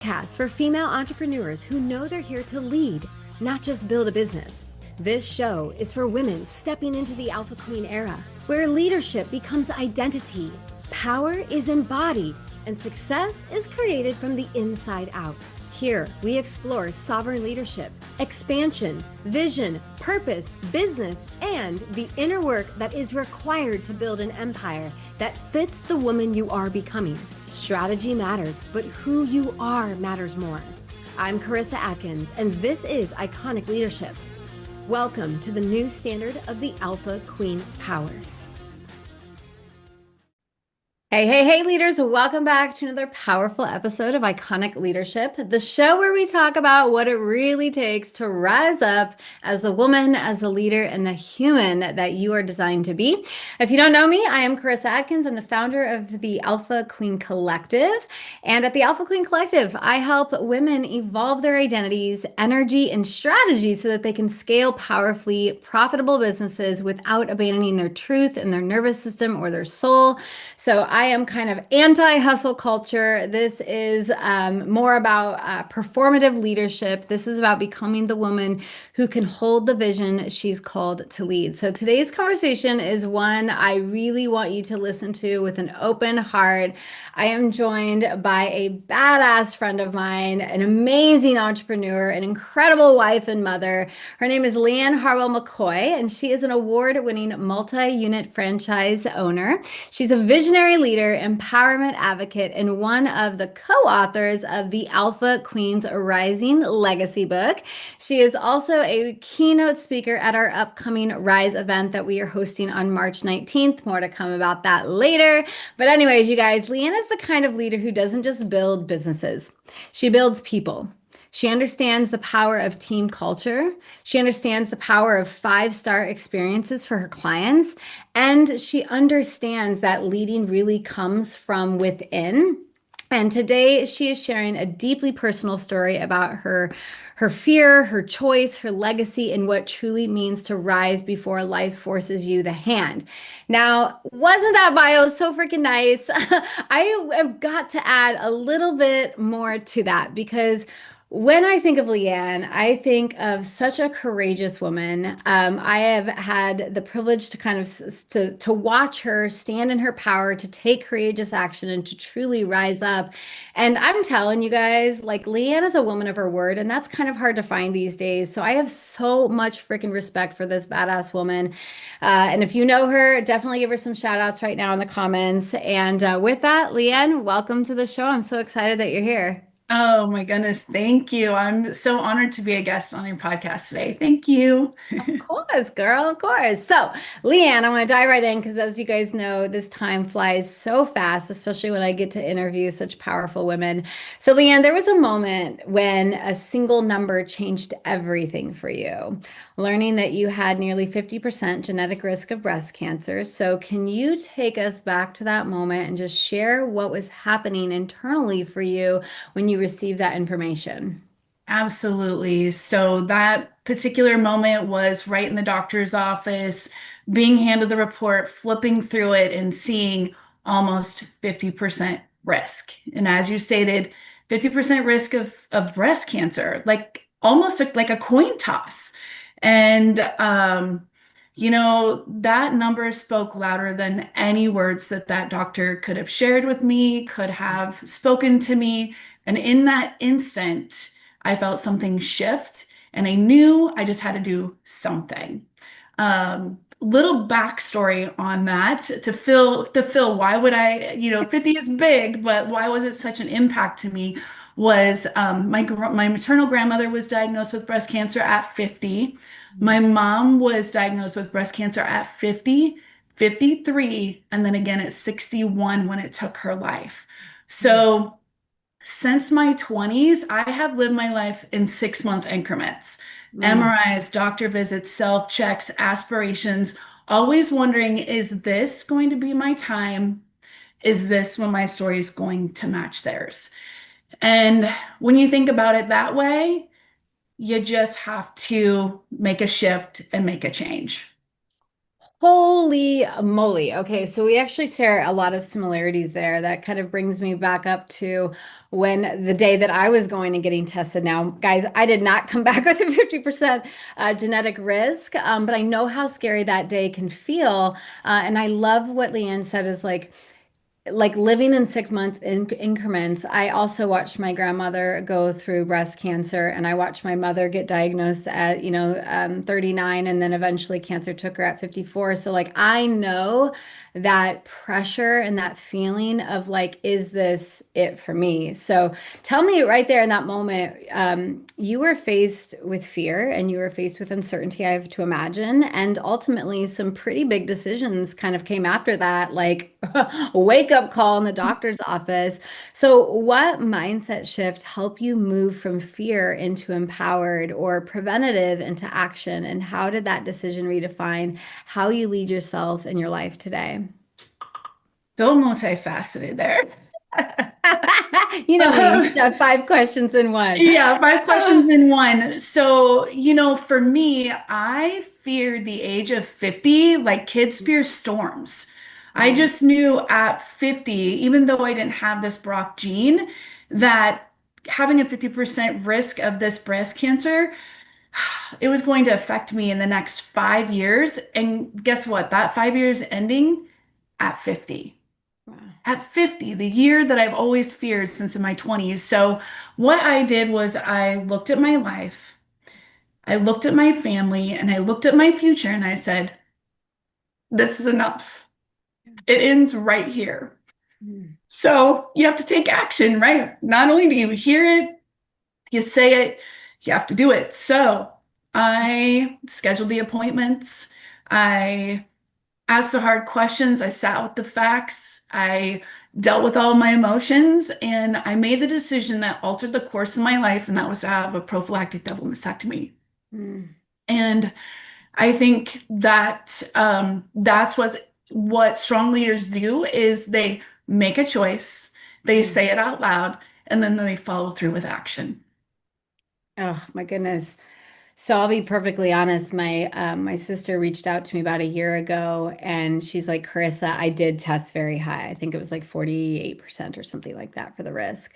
Podcast for female entrepreneurs who know they're here to lead, not just build a business. This show is for women stepping into the Alpha Queen era, where leadership becomes identity, power is embodied, and success is created from the inside out. Here, we explore sovereign leadership, expansion, vision, purpose, business, and the inner work that is required to build an empire that fits the woman you are becoming. Strategy matters, but who you are matters more. I'm Karissa Adkins, and this is Iconic Leadership. Welcome to the new standard of the Alpha Queen Power. Hey, leaders. Welcome back to another powerful episode of Iconic Leadership, the show where we talk about what it really takes to rise up as the woman, as the leader, and the human that you are designed to be. If you don't know me, I am Karissa Adkins. I'm the founder of the Alpha Queen Collective. And at the Alpha Queen Collective, I help women evolve their identities, energy, and strategies so that they can scale powerfully profitable businesses without abandoning their truth and their nervous system or their soul. So I am kind of anti-hustle culture. This is more about performative leadership. This is about becoming the woman who can hold the vision she's called to lead. So today's conversation is one I really want you to listen to with an open heart. I am joined by a badass friend of mine, an amazing entrepreneur, an incredible wife and mother. Her name is Leanne Harwell-McCoy, and she is an award-winning multi-unit franchise owner. She's a visionary leader, empowerment advocate, and one of the co-authors of the Alpha Queens Rising Legacy book. She is also a keynote speaker at our upcoming Rise event that we are hosting on March 19th. More to come about that later. But anyways, you guys, Leanne is the kind of leader who doesn't just build businesses. She builds people. She understands the power of team culture. She understands the power of five-star experiences for her clients. And she understands that leading really comes from within. And today she is sharing a deeply personal story about her fear, her choice, her legacy, and what truly means to rise before life forces you the hand. Now, wasn't that bio so freaking nice? I have got to add a little bit more to that because when I think of Leanne, I think of such a courageous woman. I have had the privilege to kind of to watch her stand in her power, to take courageous action, and to truly rise up. And I'm telling you guys, like Leanne is a woman of her word, and that's kind of hard to find these days. So I have so much freaking respect for this badass woman. And if you know her, definitely give her some shout outs right now in the comments. And with that, Leanne, welcome to the show. I'm so excited that you're here. Oh my goodness, thank you. I'm so honored to be a guest on your podcast today. Thank you. Of course, girl, of course. So, Leanne, I want to dive right in because, as you guys know, this time flies so fast, especially when I get to interview such powerful women. So, Leanne, there was a moment when a single number changed everything for you, learning that you had nearly 50% genetic risk of breast cancer. So, can you take us back to that moment and just share what was happening internally for you when you received that information? Absolutely. So that particular moment was right in the doctor's office, being handed the report, flipping through it, and seeing almost 50% risk. And as you stated, 50% risk of breast cancer, like almost like a coin toss. And that number spoke louder than any words that doctor could have shared with me, could have spoken to me. And in that instant, I felt something shift and I knew I just had to do something. Little backstory on that to fill why would I, 50 is big, but why was it such an impact to me was my maternal grandmother was diagnosed with breast cancer at 50. My mom was diagnosed with breast cancer at 50, 53, and then again at 61 when it took her life. So since my 20s, I have lived my life in 6-month increments. Mm. MRIs, doctor visits, self checks, aspirations, always wondering, is this going to be my time? Is this when my story is going to match theirs? And when you think about it that way, you just have to make a shift and make a change. Holy moly. Okay, so we actually share a lot of similarities there. That kind of brings me back up to when the day that I was going and getting tested. Now, guys, I did not come back with a 50% genetic risk, but I know how scary that day can feel. And I love what Leanne said is like living in 6 months in increments. I also watched my grandmother go through breast cancer, and I watched my mother get diagnosed at, 39, and then eventually cancer took her at 54. So like I know that pressure and that feeling of like, is this it for me? So tell me right there in that moment, you were faced with fear and you were faced with uncertainty, I have to imagine. And ultimately, some pretty big decisions kind of came after that, like wake up call in the doctor's office. So, what mindset shift helped you move from fear into empowered or preventative into action? And how did that decision redefine how you lead yourself in your life today? So multifaceted there. You know me, have 5 questions in one. Yeah, five questions in one. So, for me, I feared the age of 50 like kids fear storms. I Mm, just knew at 50, even though I didn't have this Brock gene, that having a 50% risk of this breast cancer, it was going to affect me in the next 5 years. And guess what? That 5 years ending at 50 wow. at 50, the year that I've always feared since in my 20s. So, what I did was I looked at my life, I looked at my family, and I looked at my future, and I said, this is enough. It ends right here. Mm, So, you have to take action, right? Not only do you hear it, you say it, you have to do it. So, I scheduled the appointments. I asked the hard questions. I sat with the facts. I dealt with all my emotions, and I made the decision that altered the course of my life, and that was to have a prophylactic double mastectomy. mm, And I think that that's what strong leaders do is they make a choice, they mm. say it out loud, and then they follow through with action. Oh my goodness. So I'll be perfectly honest. My sister reached out to me about a year ago, and she's like, Carissa, I did test very high. I think it was like 48% or something like that for the risk.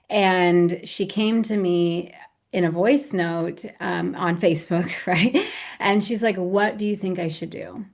And she came to me in a voice note on Facebook, right? And she's like, what do you think I should do?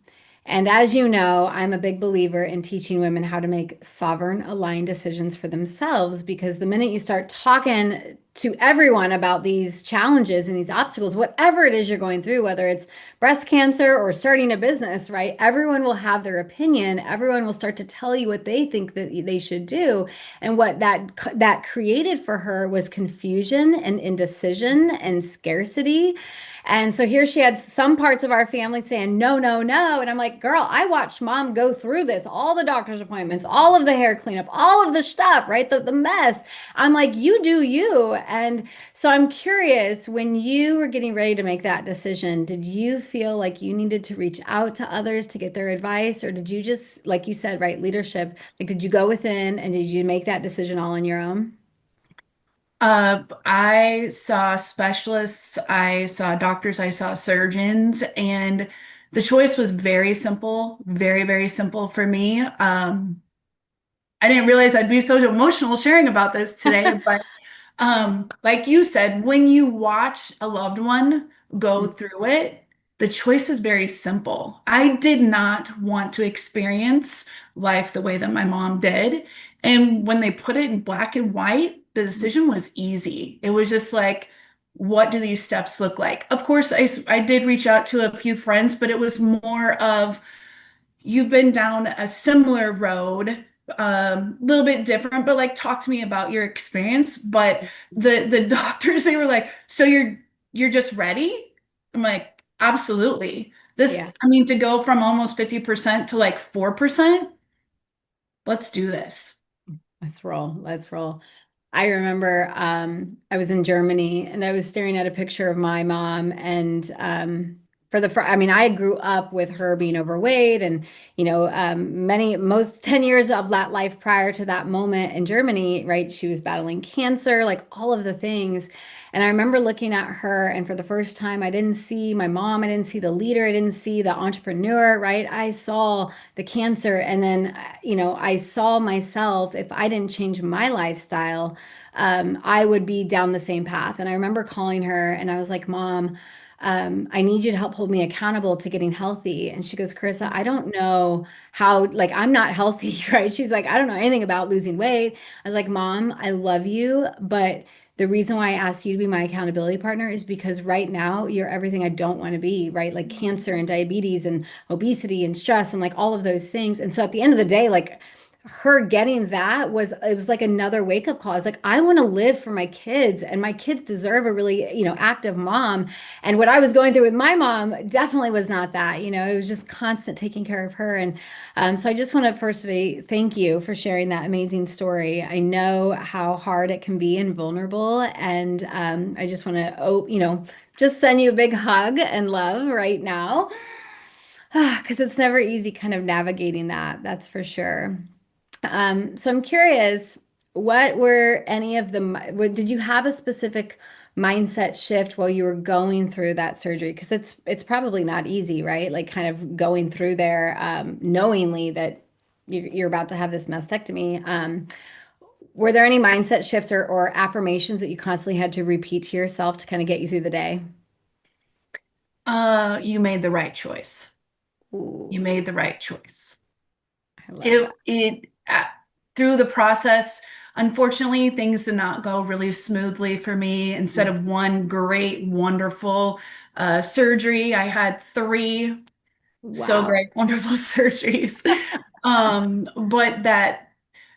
And as you know, I'm a big believer in teaching women how to make sovereign, aligned decisions for themselves because the minute you start talking to everyone about these challenges and these obstacles, whatever it is you're going through, whether it's breast cancer or starting a business, right? Everyone will have their opinion. Everyone will start to tell you what they think that they should do. And what that created for her was confusion and indecision and scarcity. And so here she had some parts of our family saying, no, no, no. And I'm like, girl, I watched mom go through this, all the doctor's appointments, all of the hair cleanup, all of the stuff, right? The mess. I'm like, you do you. And so I'm curious, when you were getting ready to make that decision, did you feel like you needed to reach out to others to get their advice? Or did you just, like you said, right, leadership, like did you go within and did you make that decision all on your own? I saw specialists, I saw doctors, I saw surgeons, and the choice was very simple, very, very simple for me. I didn't realize I'd be so emotional sharing about this today, but like you said, when you watch a loved one go through it, the choice is very simple. I did not want to experience life the way that my mom did. And when they put it in black and white, the decision was easy. It was just like, what do these steps look like? Of course, I did reach out to a few friends, but it was more of, you've been down a similar road, a little bit different, but like talk to me about your experience. But the doctors, they were like, so you're just ready? I'm like, absolutely. Yeah. I mean, to go from almost 50% to like 4%, let's do this. Let's roll. Let's roll. I remember I was in Germany and I was staring at a picture of my mom and I mean, I grew up with her being overweight and, most 10 years of that life prior to that moment in Germany, right? She was battling cancer, like all of the things. And I remember looking at her, and for the first time, I didn't see my mom, I didn't see the leader, I didn't see the entrepreneur, right? I saw the cancer. And then, I saw myself, if I didn't change my lifestyle, I would be down the same path. And I remember calling her and I was like, Mom, I need you to help hold me accountable to getting healthy. And she goes, Karissa, I don't know how, like, I'm not healthy, right? She's like, I don't know anything about losing weight. I was like, Mom, I love you, but the reason why I asked you to be my accountability partner is because right now you're everything I don't want to be, right? Like cancer and diabetes and obesity and stress and like all of those things. And so at the end of the day, like, her getting that was it was like another wake up call. It's like I want to live for my kids and my kids deserve a really, active mom. And what I was going through with my mom definitely was not that, it was just constant taking care of her. And so I just want to firstly thank you for sharing that amazing story. I know how hard it can be and vulnerable. And I just want to, just send you a big hug and love right now. Because it's never easy kind of navigating that, that's for sure. So I'm curious, what were any of the, did you have a specific mindset shift while you were going through that surgery? Because it's probably not easy, right? Like kind of going through there, knowingly that you're about to have this mastectomy. Were there any mindset shifts or affirmations that you constantly had to repeat to yourself to kind of get you through the day? You made the right choice. You Ooh, made the right choice. I love that. It through the process, unfortunately, things did not go really smoothly for me. Instead of one great, wonderful surgery, I had three so Wow. great, wonderful surgeries. But that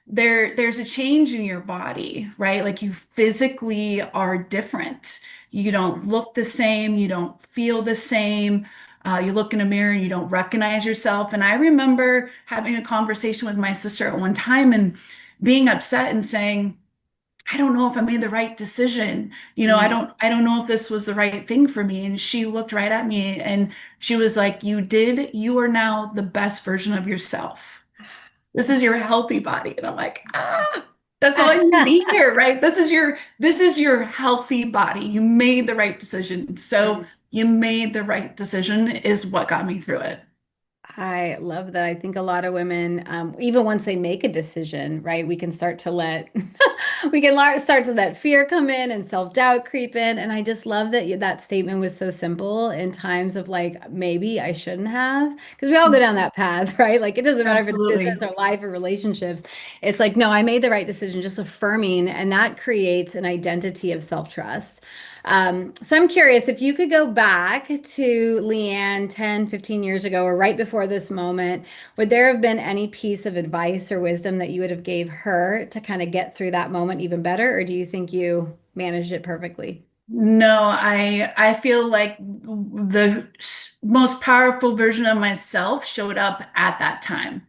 there's a change in your body, right? Like you physically are different. You don't look the same, you don't feel the same. You look in a mirror and you don't recognize yourself. And I remember having a conversation with my sister at one time and being upset and saying, I don't know if I made the right decision. Mm. I don't know if this was the right thing for me. And she looked right at me and she was like, you are now the best version of yourself. This is your healthy body. And I'm like, that's all you need to hear, right? This is your healthy body. You made the right decision. So you made the right decision is what got me through it. I love that. I think a lot of women, even once they make a decision, right, we can start to let start to let fear come in and self-doubt creep in. And I just love that that statement was so simple in times of like maybe I shouldn't have, because we all go down that path, right? Like it doesn't matter if it's business Absolutely. or life or relationships. It's like no, I made the right decision, just affirming, and that creates an identity of self-trust. So I'm curious if you could go back to Leanne 10, 15 years ago, or right before this moment, would there have been any piece of advice or wisdom that you would have gave her to kind of get through that moment even better, or do you think you managed it perfectly? No, I feel like the most powerful version of myself showed up at that time.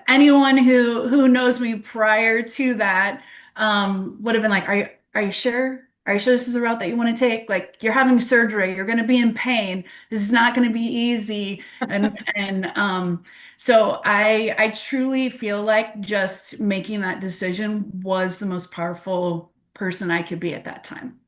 Anyone who knows me prior to that would have been like, are you sure? Are you sure this is the route that you want to take? Like you're having surgery, you're going to be in pain. This is not going to be easy. And so I truly feel like just making that decision was the most powerful person I could be at that time.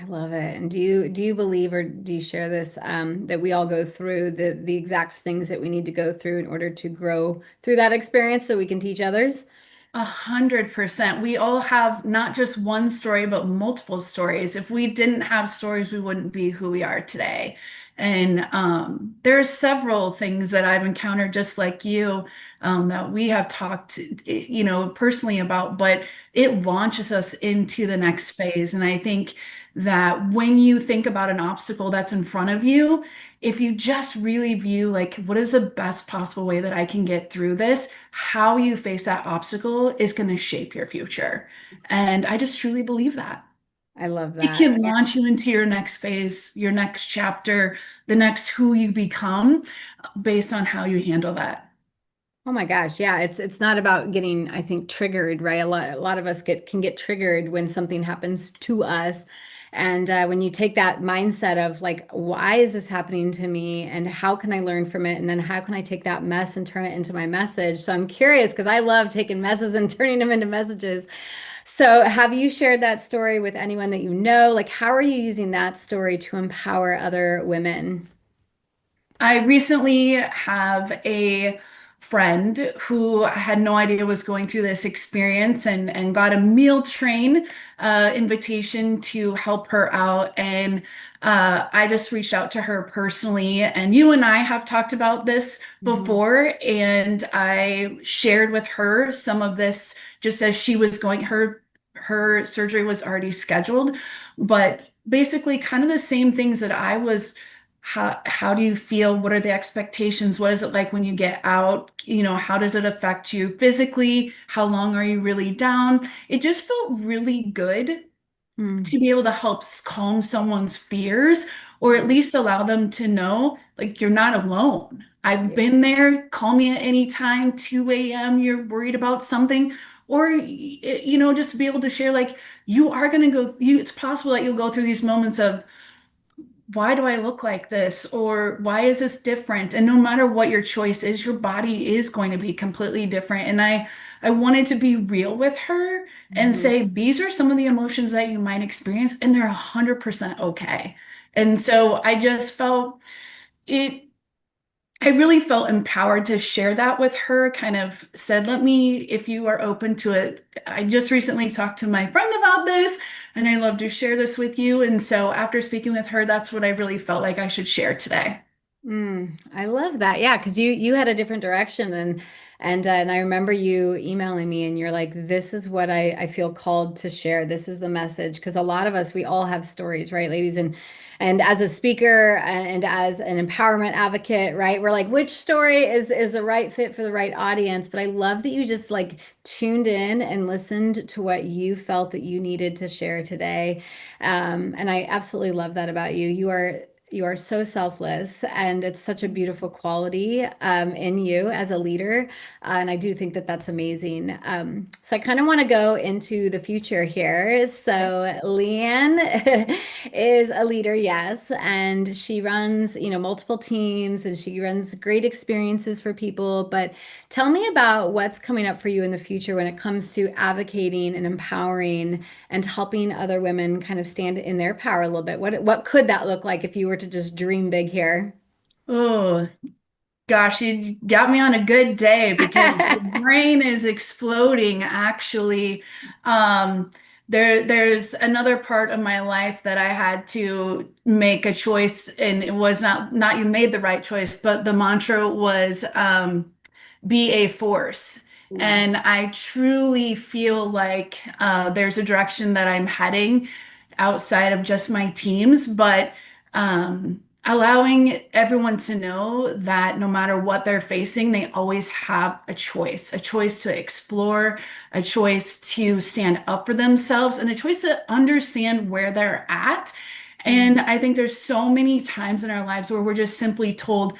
I love it. And do you believe or do you share this that we all go through the exact things that we need to go through in order to grow through that experience so we can teach others? 100%. We all have not just one story, but multiple stories. If we didn't have stories, we wouldn't be who we are today. And there are several things that I've encountered, just like you, that we have talked, personally about, but it launches us into the next phase. And I think that when you think about an obstacle that's in front of you, if you just really view like, what is the best possible way that I can get through this? How you face that obstacle is going to shape your future. And I just truly believe that. I love It that. can launch you into your next phase, your next chapter, the next who you become based on how you handle that. Oh my gosh, yeah, it's not about getting, I think, triggered, right? A lot of us can get triggered when something happens to us. And when you take that mindset of like, why is this happening to me? And how can I learn from it? And then how can I take that mess and turn it into my message? So I'm curious because I love taking messes and turning them into messages. So have you shared that story with anyone that you know? Like, how are you using that story to empower other women? I recently have a friend who had no idea was going through this experience and got a meal train invitation to help her out. And I just reached out to her personally. And you and I have talked about this Mhm. before. And I shared with her some of this just as she was going, her surgery was already scheduled, but basically kind of the same things that I was. How do you feel? What are the expectations? What is it like when you get out? How does it affect you physically? How long are you really down? It just felt really good Mm. to be able to help calm someone's fears or at least allow them to know like you're not alone. I've Yeah. been there. Call me at any time, 2 a.m. You're worried about something. Or, just be able to share like you are going to it's possible that you'll go through these moments of why do I look like this? Or why is this different? And no matter what your choice is, your body is going to be completely different. And I wanted to be real with her and Mhm. say, these are some of the emotions that you might experience, and they're 100% okay. And so I just felt it, I really felt empowered to share that with her, kind of said, let me, if you are open to it. I just recently talked to my friend about this, and I love to share this with you. And so after speaking with her, that's what I really felt like I should share today. I love that. Yeah, because you had a different direction and I remember you emailing me and you're like, this is what I feel called to share. This is the message. Because a lot of us, we all have stories, right, ladies? And as a speaker and as an empowerment advocate, right, we're like, which story is the right fit for the right audience? But I love that you just like tuned in and listened to what you felt that you needed to share today. And I absolutely love that about you. You are so selfless, and it's such a beautiful quality in you as a leader. And I do think that that's amazing. So I kind of want to go into the future here. So Leanne is a leader, yes, and she runs, multiple teams and she runs great experiences for people. But tell me about what's coming up for you in the future when it comes to advocating and empowering and helping other women kind of stand in their power a little bit. What could that look like if you were to just dream big here? Oh, gosh, you got me on a good day because the brain is exploding actually. Um, there's another part of my life that I had to make a choice, and it was not you made the right choice, but the mantra was be a force. Ooh. And I truly feel like there's a direction that I'm heading outside of just my teams, but allowing everyone to know that no matter what they're facing, they always have a choice to explore, a choice to stand up for themselves, and a choice to understand where they're at. Mm. And I think there's so many times in our lives where we're just simply told,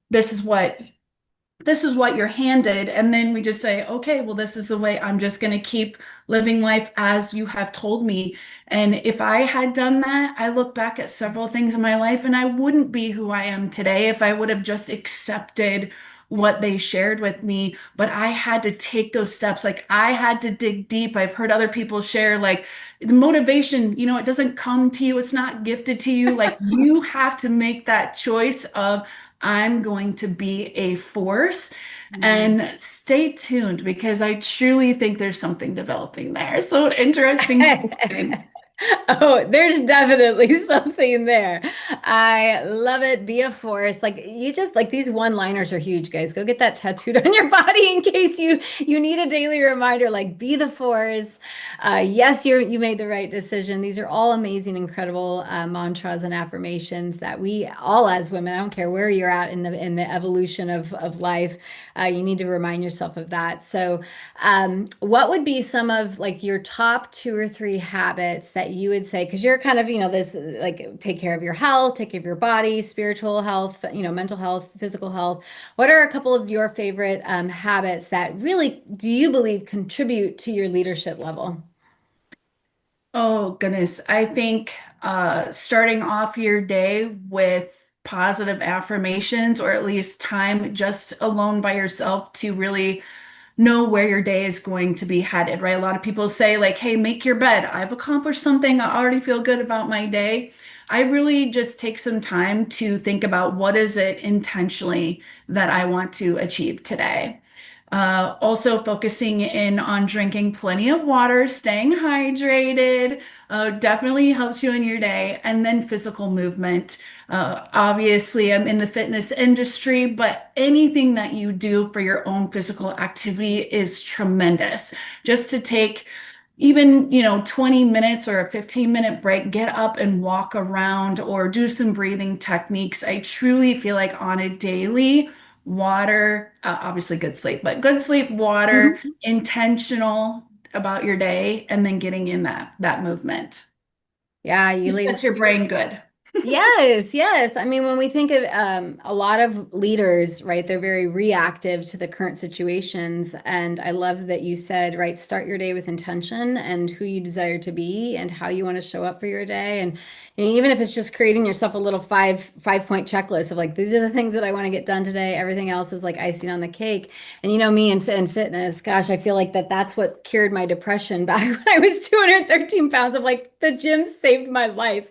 this is what you're handed. And then we just say, okay, well, this is the way I'm just going to keep living life as you have told me. And if I had done that, I look back at several things in my life and I wouldn't be who I am today if I would have just accepted what they shared with me. But I had to take those steps. Like I had to dig deep. I've heard other people share, like, the motivation, it doesn't come to you, it's not gifted to you. Like you have to make that choice of, I'm going to be a force, Mhm. and stay tuned because I truly think there's something developing there. So interesting question. Oh, there's definitely something there. I love it. Be a force. Like you just like these one-liners are huge, guys. Go get that tattooed on your body in case you need a daily reminder. Like be the force. Yes, you made the right decision. These are all amazing, incredible mantras and affirmations that we all as women, I don't care where you're at in the evolution of life, you need to remind yourself of that. So what would be some of like your top two or three habits that you would say, because you're kind of, this like take care of your health, take care of your body, spiritual health, mental health, physical health. What are a couple of your favorite habits that really do you believe contribute to your leadership level? Oh, goodness. I think starting off your day with positive affirmations, or at least time just alone by yourself to really know where your day is going to be headed, right? A lot of people say, like, hey, make your bed. I've accomplished something. I already feel good about my day. I really just take some time to think about what is it intentionally that I want to achieve today. Also focusing in on drinking plenty of water, staying hydrated, definitely helps you in your day. And then physical movement. Obviously, I'm in the fitness industry, but anything that you do for your own physical activity is tremendous. Just to take even, 20 minutes or a 15-minute break, get up and walk around or do some breathing techniques. I truly feel like on a daily, water, obviously good sleep, but good sleep, water, Mhm. intentional about your day, and then getting in that movement. Yeah, It you ladies. sets your brain good. Yes, yes. I mean, when we think of a lot of leaders, right, they're very reactive to the current situations. And I love that you said, right, start your day with intention and who you desire to be and how you want to show up for your day. And even if it's just creating yourself a little five-point checklist of like, these are the things that I want to get done today. Everything else is like icing on the cake. And me in fitness, gosh, I feel like that's what cured my depression back when I was 213 pounds of like the gym saved my life.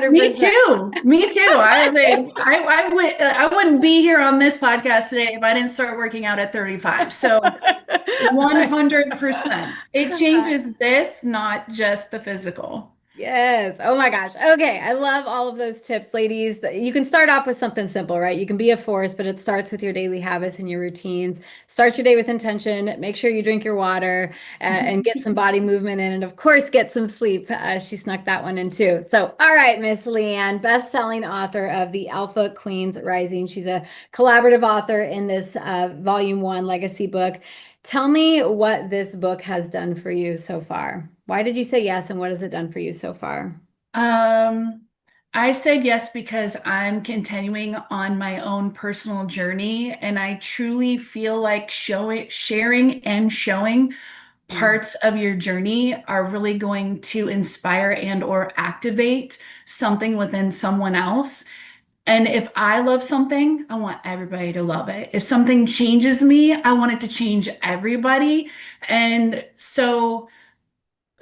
Me 100%. too. Me too. I mean, I wouldn't be here on this podcast today if I didn't start working out at 35. So Right. 100%. It changes this, not just the physical. Yes. Oh my gosh. Okay. I love all of those tips, ladies. You can start off with something simple, right? You can be a force, but it starts with your daily habits and your routines. Start your day with intention. Make sure you drink your water and get some body movement in. And of course, get some sleep. She snuck that one in too. So, all right, Miss Leanne, best-selling author of The Alpha Queens Rising. She's a collaborative author in this volume one legacy book. Tell me what this book has done for you so far. Why did you say yes, and what has it done for you so far? Um, I said yes because I'm continuing on my own personal journey, and I truly feel like sharing and showing Mm. parts of your journey are really going to inspire and or activate something within someone else. And if I love something, I want everybody to love it. If something changes me, I want it to change everybody. And so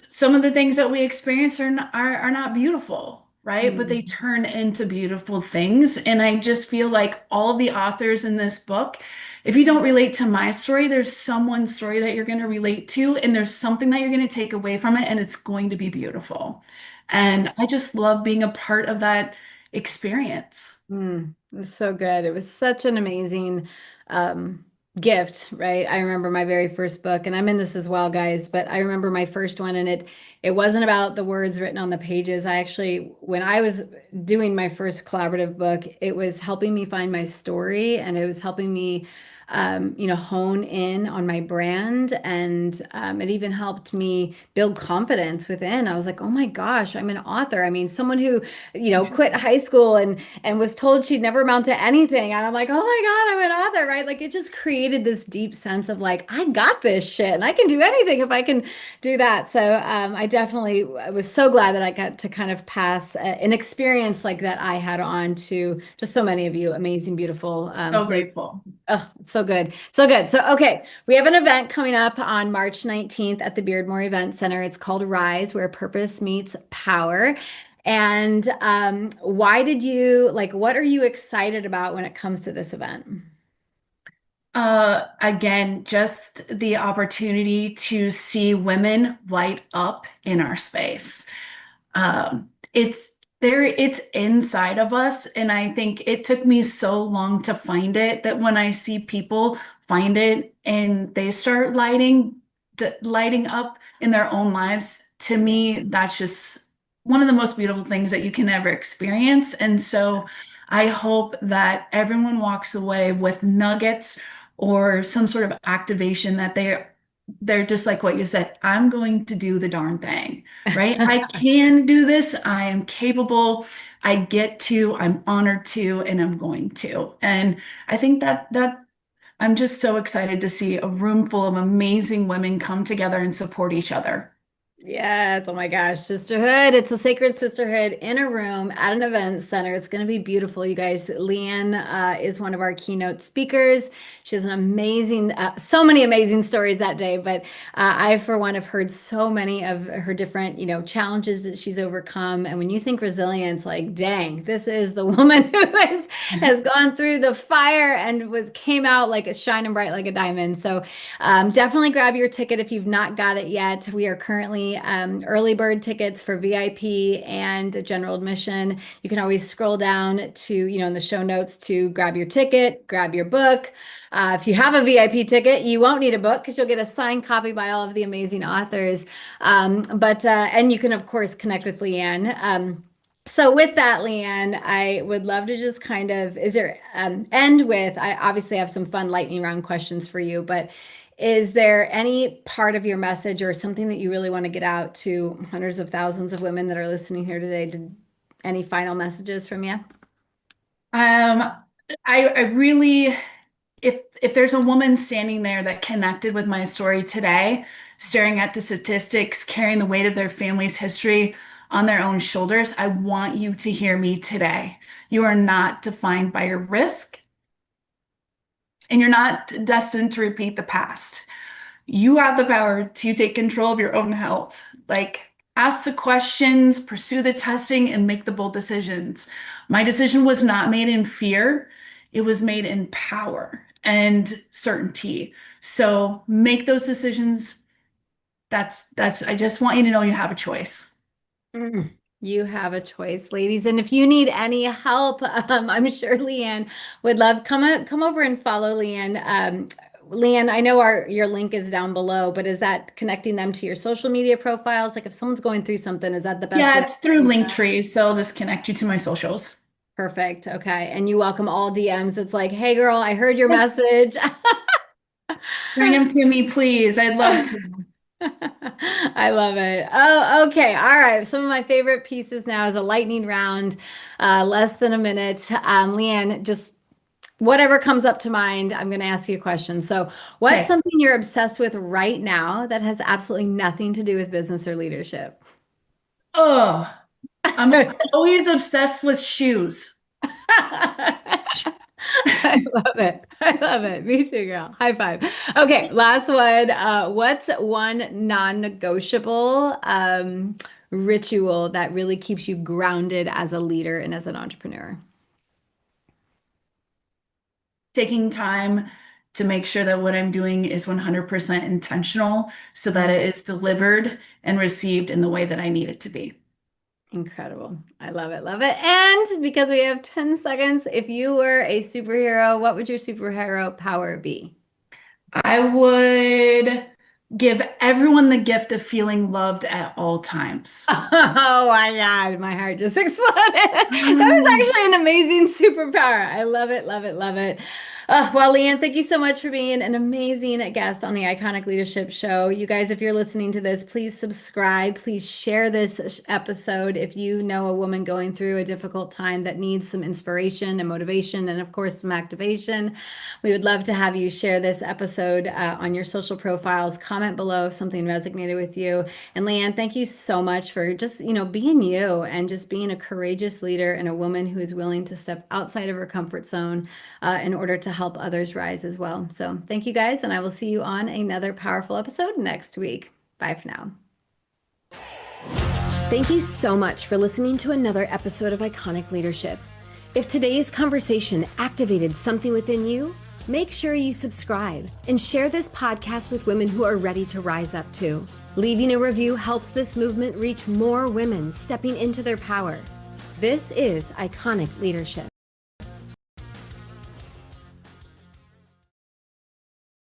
some of the things that we experience are not beautiful, right? But they Mm. turn into beautiful things. And I just feel like all of the authors in this book, if you don't relate to my story, there's someone's story that you're going to relate to, and there's something that you're going to take away from it, and it's going to be beautiful. And I just love being a part of that experience. It was so good. It was such an amazing um, gift, right? I remember my very first book, and I'm in this as well, guys, but I remember my first one, and it wasn't about the words written on the pages. I actually, when I was doing my first collaborative book, it was helping me find my story, and it was helping me hone in on my brand. And it even helped me build confidence within. I was like, oh my gosh, I'm an author. I mean, someone who, quit high school and was told she'd never amount to anything. And I'm like, oh my God, I'm an author, right? Like it just created this deep sense of like, I got this shit and I can do anything if I can do that. So I definitely was so glad that I got to kind of pass an experience like that I had on to just so many of you amazing, beautiful, So safe. grateful. Oh, it's so good. So good. So, okay, we have an event coming up on March 19th at the Beardmore Event Center. It's called Rise, where purpose meets power. And why did you like, what are you excited about when it comes to this event? Again, just the opportunity to see women light up in our space. It's there, it's inside of us. And I think it took me so long to find it that when I see people find it and they start lighting up in their own lives, to me, that's just one of the most beautiful things that you can ever experience. And so I hope that everyone walks away with nuggets or some sort of activation that they're just like what you said, I'm going to do the darn thing, right? I can do this. I am capable. I get to, I'm honored to, and I'm going to. And I think that I'm just so excited to see a room full of amazing women come together and support each other. Yes, oh my gosh, sisterhood. It's a sacred sisterhood in a room at an event center. It's going to be beautiful, you guys. Leanne is one of our keynote speakers. She has an amazing, so many amazing stories that day. But I, for one, have heard so many of her different, challenges that she's overcome. And when you think resilience, like, dang, this is the woman who has gone through the fire and came out like a shining bright like a diamond. So definitely grab your ticket if you've not got it yet. We are currently early bird tickets for VIP and general admission. You can always scroll down to, in the show notes to grab your ticket, grab your book. If you have a VIP ticket, you won't need a book because you'll get a signed copy by all of the amazing authors. And you can, of course, connect with Leanne. So with that, Leanne, I would love to just kind of, end with, I obviously have some fun lightning round questions for you, but is there any part of your message or something that you really want to get out to hundreds of thousands of women that are listening here today? Any final messages from you? Um, I really, if there's a woman standing there that connected with my story today, staring at the statistics, carrying the weight of their family's history on their own shoulders, I want you to hear me today. You are not defined by your risk, and you're not destined to repeat the past. You have the power to take control of your own health. Like, ask the questions, pursue the testing, and make the bold decisions. My decision was not made in fear, it was made in power and certainty. So make those decisions. I just want you to know you have a choice. Mm. You have a choice, ladies. And if you need any help, I'm sure Leanne would love come over and follow Leanne. Leanne, I know your link is down below, but is that connecting them to your social media profiles? Like if someone's going through something, is that the best Yeah, way? it's through Linktree, so I'll just connect you to my socials. Perfect. Okay. And you welcome all DMs. It's like, hey girl, I heard your message. Bring them to me, please. I'd love to. I love it. Oh, okay. All right. Some of my favorite pieces now is a lightning round, less than a minute. Leanne, just whatever comes up to mind, I'm going to ask you a question. So, what's Okay. something you're obsessed with right now that has absolutely nothing to do with business or leadership? Oh, I'm always obsessed with shoes. I love it. I love it. Me too, girl. High five. Okay, last one. What's one non-negotiable ritual that really keeps you grounded as a leader and as an entrepreneur? Taking time to make sure that what I'm doing is 100% intentional so that it is delivered and received in the way that I need it to be. Incredible. I love it. Love it. And because we have 10 seconds, if you were a superhero, what would your superhero power be? I would give everyone the gift of feeling loved at all times. Oh my God, my heart just exploded. That was Mm. actually an amazing superpower. I love it, love it, love it. Well, Leanne, thank you so much for being an amazing guest on the Iconic Leadership Show. You guys, if you're listening to this, please subscribe. Please share this episode if you know a woman going through a difficult time that needs some inspiration and motivation, and of course, some activation. We would love to have you share this episode on your social profiles. Comment below if something resonated with you. And Leanne, thank you so much for just, being you and just being a courageous leader and a woman who is willing to step outside of her comfort zone in order to help others rise as well. So thank you guys, and I will see you on another powerful episode next week. Bye for now. Thank you so much for listening to another episode of Iconic Leadership. If today's conversation activated something within you, make sure you subscribe and share this podcast with women who are ready to rise up too. Leaving a review helps this movement reach more women stepping into their power. This is Iconic Leadership.